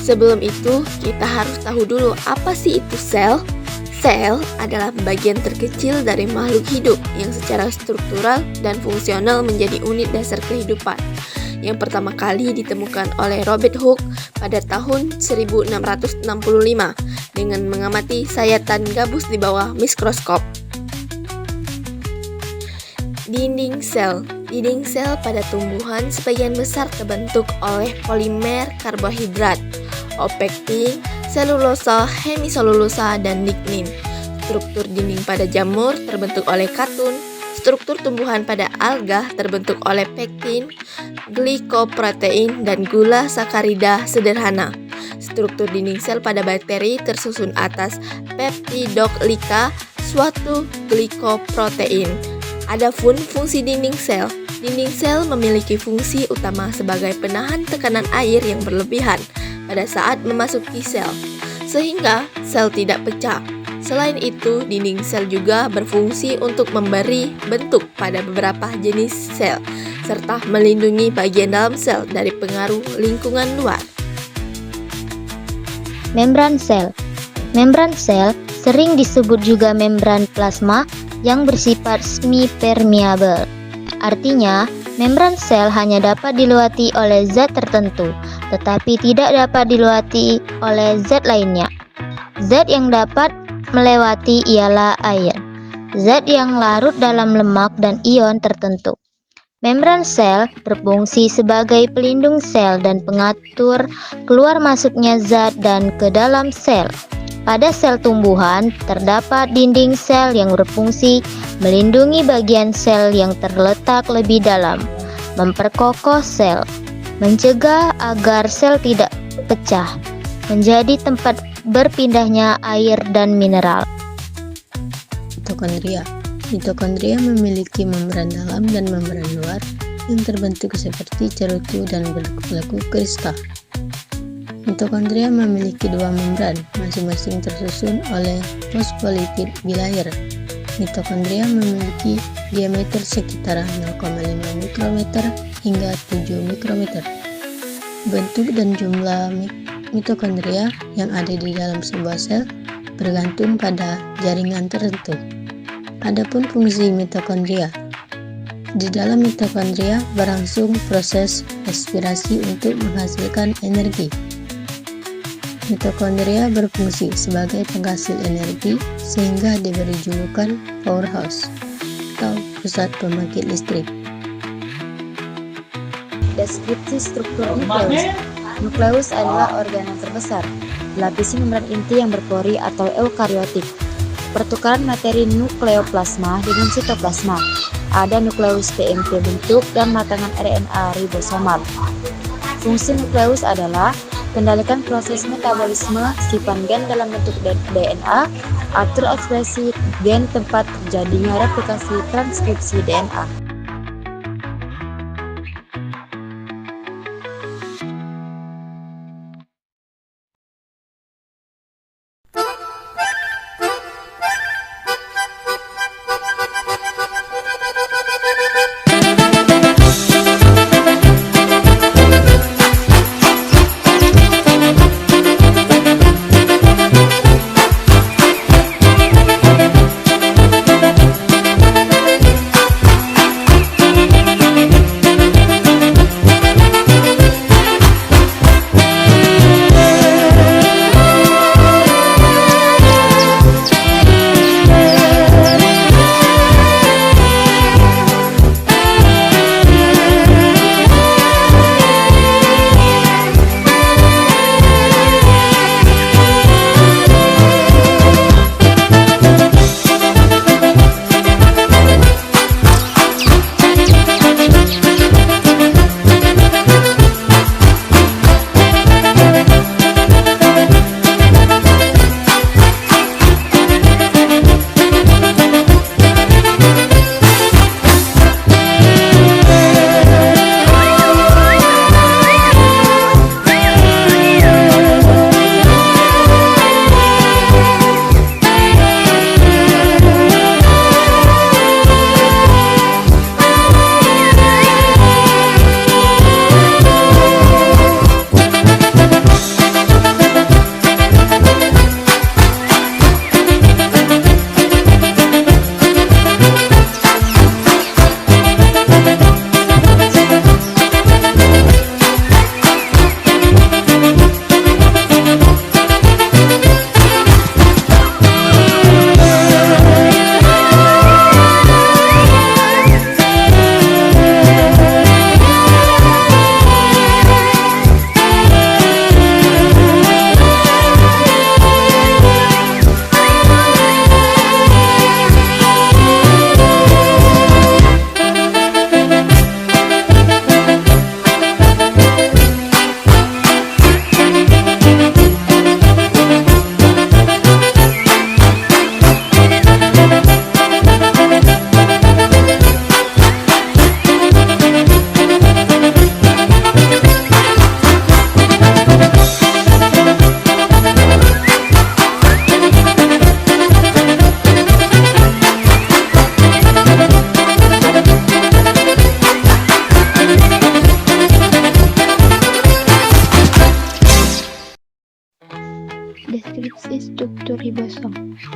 Sebelum itu, kita harus tahu dulu apa sih itu sel. Sel adalah bagian terkecil dari makhluk hidup yang secara struktural dan fungsional menjadi unit dasar kehidupan. Yang pertama kali ditemukan oleh Robert Hooke pada tahun 1665 dengan mengamati sayatan gabus di bawah mikroskop. Dinding sel. Dinding sel pada tumbuhan sebagian besar terbentuk oleh polimer karbohidrat, pektin, selulosa, hemiselulosa, dan lignin. Struktur dinding pada jamur terbentuk oleh katun. Struktur tumbuhan pada alga terbentuk oleh pektin, glikoprotein, dan gula sakarida sederhana. Struktur dinding sel pada bakteri tersusun atas peptidoglika, suatu glikoprotein. Adapun fungsi dinding sel. Dinding sel memiliki fungsi utama sebagai penahan tekanan air yang berlebihan pada saat memasuki sel, sehingga sel tidak pecah. Selain itu, dinding sel juga berfungsi untuk memberi bentuk pada beberapa jenis sel, serta melindungi bagian dalam sel dari pengaruh lingkungan luar. Membran sel. Membran sel sering disebut juga membran plasma yang bersifat semi-permeable. Artinya, membran sel hanya dapat dilewati oleh zat tertentu, tetapi tidak dapat dilewati oleh zat lainnya. Zat yang dapat melewati ialah air, zat yang larut dalam lemak dan ion tertentu. Membran sel berfungsi sebagai pelindung sel dan pengatur keluar masuknya zat dan ke dalam sel. Pada sel tumbuhan, terdapat dinding sel yang berfungsi melindungi bagian sel yang terletak lebih dalam, memperkokoh sel, mencegah agar sel tidak pecah, menjadi tempat berpindahnya air dan mineral. Mitokondria. Mitokondria memiliki membran dalam dan membran luar yang terbentuk seperti cerutu dan berlaku kristal. Mitokondria memiliki dua membran, masing-masing tersusun oleh fosfolipid bilayer. Mitokondria memiliki diameter sekitar 0,5 mikrometer hingga 7 mikrometer. Bentuk dan jumlah mitokondria yang ada di dalam sebuah sel bergantung pada jaringan tertentu. Adapun fungsi mitokondria. Di dalam mitokondria berlangsung proses respirasi untuk menghasilkan energi. Mitokondria berfungsi sebagai penghasil energi sehingga diberi julukan powerhouse atau pusat pembangkit listrik. Deskripsi struktur nukleus. Nukleus adalah organ yang terbesar, dilapisi membran inti yang berpori atau eukariotik. Pertukaran materi nukleoplasma dengan sitoplasma. Ada nukleus TMP bentuk dan matangan RNA ribosomal. Fungsi nukleus adalah kendalikan proses metabolisme simpan gen dalam bentuk DNA, atur ekspresi gen tempat terjadinya replikasi transkripsi DNA.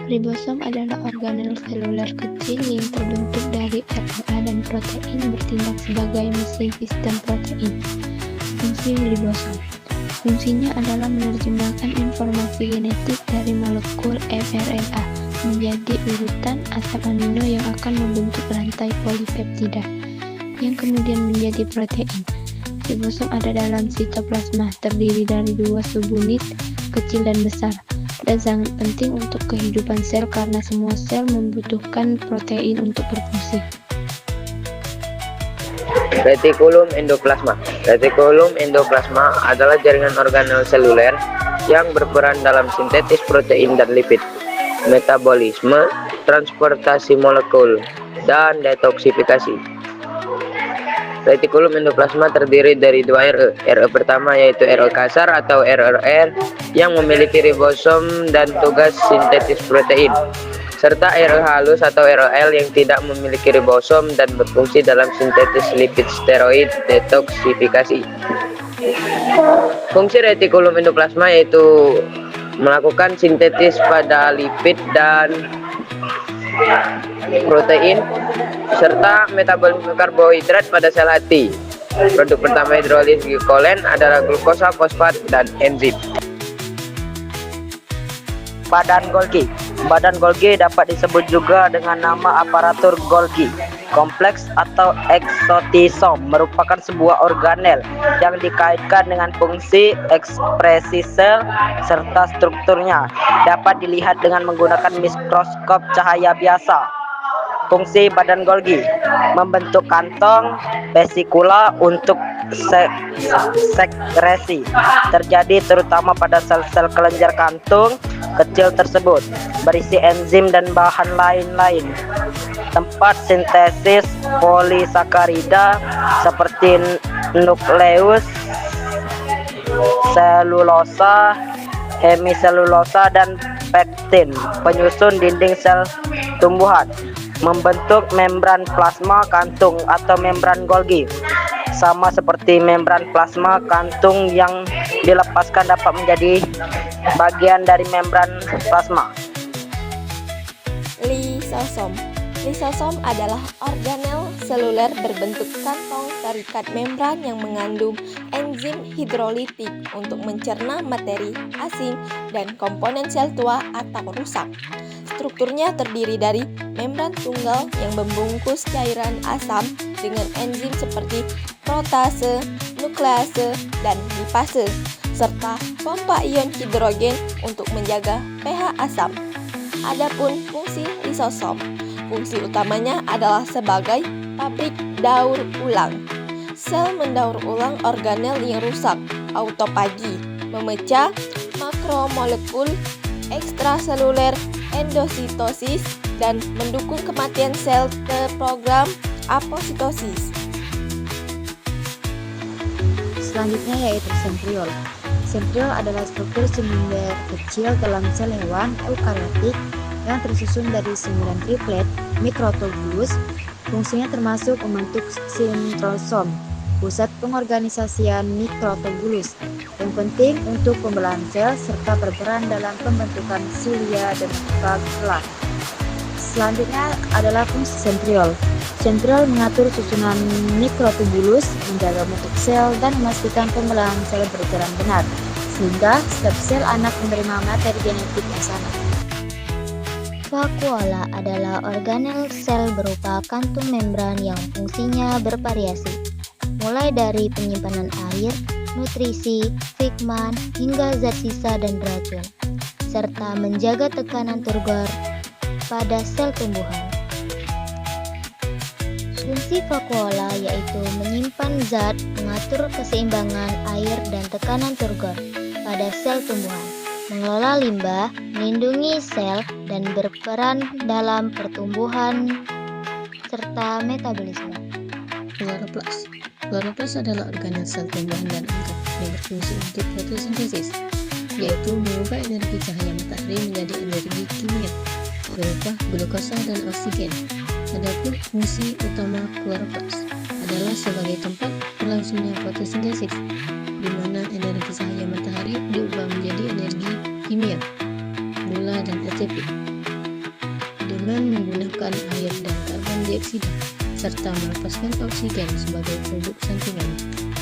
Ribosom adalah organel seluler kecil yang terbentuk dari RNA dan protein bertindak sebagai mesin sistem protein. Fungsi ribosom. Fungsinya adalah menerjemahkan informasi genetik dari molekul mRNA menjadi urutan asam amino yang akan membentuk rantai polipeptida, yang kemudian menjadi protein. Ribosom ada dalam sitoplasma, terdiri dari 2 subunit, kecil dan besar, dan sangat penting untuk kehidupan sel karena semua sel membutuhkan protein untuk berfungsi. Retikulum endoplasma. Retikulum endoplasma adalah jaringan organel seluler yang berperan dalam sintetis protein dan lipid, metabolisme, transportasi molekul, dan detoksifikasi. Retikulum endoplasma terdiri dari 2 RE. RE pertama yaitu RE kasar atau RRR yang memiliki ribosom dan tugas sintetis protein, serta RE halus atau RL yang tidak memiliki ribosom dan berfungsi dalam sintetis lipid steroid detoksifikasi. Fungsi retikulum endoplasma yaitu melakukan sintetis pada lipid dan protein serta metabolisme karbohidrat pada sel hati. Produk pertama hidrolis glikolen adalah glukosa, fosfat, dan enzim. Badan Golgi. Badan Golgi dapat disebut juga dengan nama aparatur Golgi. Kompleks atau eksotisom merupakan sebuah organel yang dikaitkan dengan fungsi, ekspresi sel, serta strukturnya. Dapat dilihat dengan menggunakan mikroskop cahaya biasa. Fungsi badan Golgi: membentuk kantong vesikula untuk sekresi, terjadi terutama pada sel-sel kelenjar kantung kecil tersebut, berisi enzim dan bahan lain-lain. Tempat sintesis polisakarida seperti nukleus, selulosa, hemiselulosa, dan pektin, penyusun dinding sel tumbuhan. Membentuk membran plasma kantung atau membran Golgi. Sama seperti membran plasma kantung yang dilepaskan dapat menjadi bagian dari membran plasma. Lisosom. Lisosom adalah organel seluler berbentuk kantong terikat membran yang mengandung enzim hidrolitik untuk mencerna materi asing dan komponen sel tua atau rusak. Strukturnya terdiri dari membran tunggal yang membungkus cairan asam dengan enzim seperti protase, nuklease, dan lipase, serta pompa ion hidrogen untuk menjaga pH asam. Adapun fungsi lisosom, fungsi utamanya adalah sebagai pabrik daur ulang. Sel mendaur ulang organel yang rusak, autofagi, memecah makromolekul, ekstraseluler, endositosis, dan mendukung kematian sel terprogram apositosis. Selanjutnya yaitu sentriol. Sentriol adalah struktur silinder kecil dalam sel hewan eukariotik yang tersusun dari 9 triplet mikrotubulus. Fungsinya termasuk membentuk sentrosom, pusat pengorganisasian mikrotubulus, yang penting untuk pembelahan sel serta berperan dalam pembentukan silia dan flagella. Selanjutnya adalah fungsi sentriol. Sentriol mengatur susunan mikrotubulus, menjaga bentuk sel, dan memastikan pembelahan sel berjalan benar, sehingga setiap sel anak menerima materi genetik yang sama. Vakuola adalah organel sel berupa kantung membran yang fungsinya bervariasi, mulai dari penyimpanan air, nutrisi, pigmen, hingga zat sisa dan racun, serta menjaga tekanan turgor pada sel tumbuhan. Fungsi vakuola yaitu menyimpan zat, mengatur keseimbangan air dan tekanan turgor pada sel tumbuhan, mengelola limbah, melindungi sel, dan berperan dalam pertumbuhan serta metabolisme. Kloroplas. Kloroplas adalah organel sel tumbuhan dan alga yang berfungsi untuk fotosintesis, yaitu mengubah energi cahaya matahari menjadi energi kimia berupa glukosa dan oksigen. Adapun fungsi utama kloroplas adalah sebagai tempat berlangsungnya fotosintesis, di mana energi cahaya matahari diubah menjadi energi kimia, gula dan ATP. antioksida serta melepaskan oksigen sebagai produk sentimen.